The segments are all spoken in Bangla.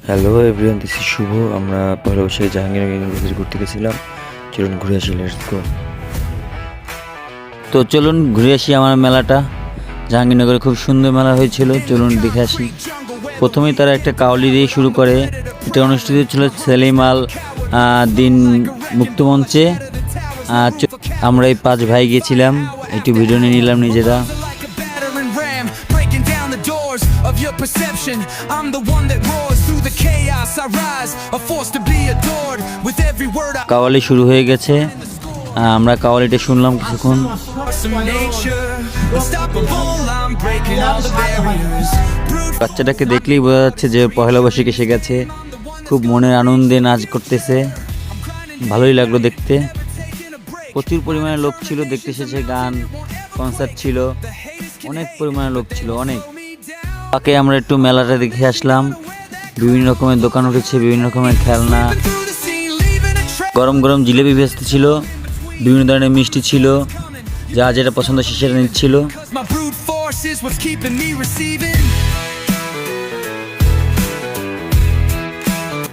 হ্যালো এভরিওয়ান, দিস ইজ শুভ। আমরা পয়লা বৈশাখে জাহাঙ্গীরনগর ইউনিভার্সিটি ঘুরতে গেছিলাম। চলুন ঘুরে আসি, লেটস গো। তো চলুন ঘুরে আসি আমার মেলাটা। জাহাঙ্গীরনগরে খুব সুন্দর মেলা হয়েছিল, চলুন দেখে আসি। প্রথমেই তারা একটা কাওয়ালি দিয়ে শুরু করে। এটা অনুষ্ঠিত ছিল সেলিমাল দিন মুক্তমঞ্চে। আমরা এই 5 ভাই গিয়েছিলাম, একটু ভিডিও নিয়ে নিলাম নিজেরা। Of your perception, I'm the one that roars through the chaos. I rise, a force to be adored with every word. Qawwali শুরু হয়ে গেছে, আমরা কাওয়ালিটা শুনলাম কিছুক্ষণ। বাচ্চাটাকে দেখলেই বোঝা যাচ্ছে যে পয়লা বৈশাখ এসে গেছে, খুব মনের আনন্দে নাচ করতেছে, ভালোই লাগলো দেখতে। প্রচুর পরিমাণে লোক ছিল, দেখতে এসেছে, গান কনসার্ট ছিল, অনেক পরিমাণে লোক ছিল, অনেক। তাকে আমরা একটু মেলাটা দেখে আসলাম। বিভিন্ন রকমের দোকান উঠেছে, বিভিন্ন রকমের খেলনা, গরম গরম জিলেবি বেচতে ছিল, বিভিন্ন ধরনের মিষ্টি ছিল, যা যেটা পছন্দ সেটা নিচ্ছিল।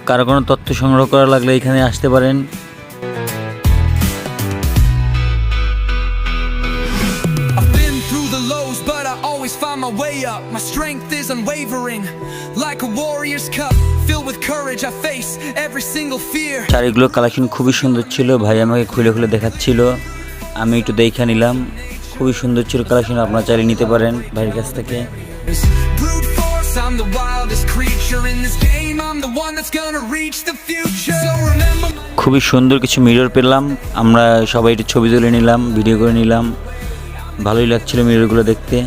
কারো কোনো তথ্য সংগ্রহ করা লাগলে এখানে আসতে পারেন। Find my way up, my strength is unwavering, like a warrior's cup filled with courage. I face every single fear. শাড়িগুলোর কালেকশন খুবই সুন্দর ছিল, ভাই আমাকে খুলে খুলে দেখাচ্ছিল, আমি একটু দেখে নিলাম। খুবই সুন্দর ছিল কালেকশন, আপনারা চাইলে নিতে পারেন ভাইয়ের কাছ থেকে। খুবই সুন্দর কিছু মিরর পেলাম, আমরা সবাই একটু ছবি তুলে নিলাম, ভিডিও করে নিলাম, ভালোই লাগছিল মিররগুলো দেখতে।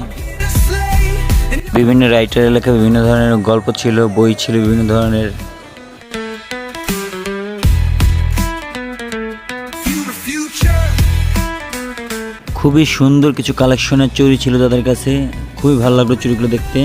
বিভিন্ন রাইটারের লেখা বিভিন্ন ধরনের গল্প ছিল, বই ছিল বিভিন্ন ধরনের। খুবই সুন্দর কিছু কালেকশনের চুড়ি ছিল তাদের কাছে, খুবই ভালো লাগলো চুড়িগুলো দেখতে।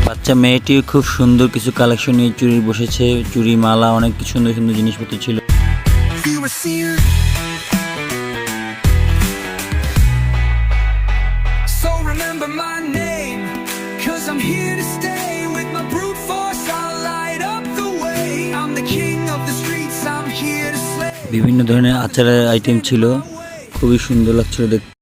বাচ্চা মেয়েটিও খুব সুন্দর কিছু কালেকশন নিয়ে চুড়ি বসেছে, চুড়ি, মালা, অনেক কিছু সুন্দর সুন্দর জিনিসপত্র ছিল। বিভিন্ন ধরনের আচারের আইটেম ছিল, খুবই সুন্দর লাগছিল দেখতে।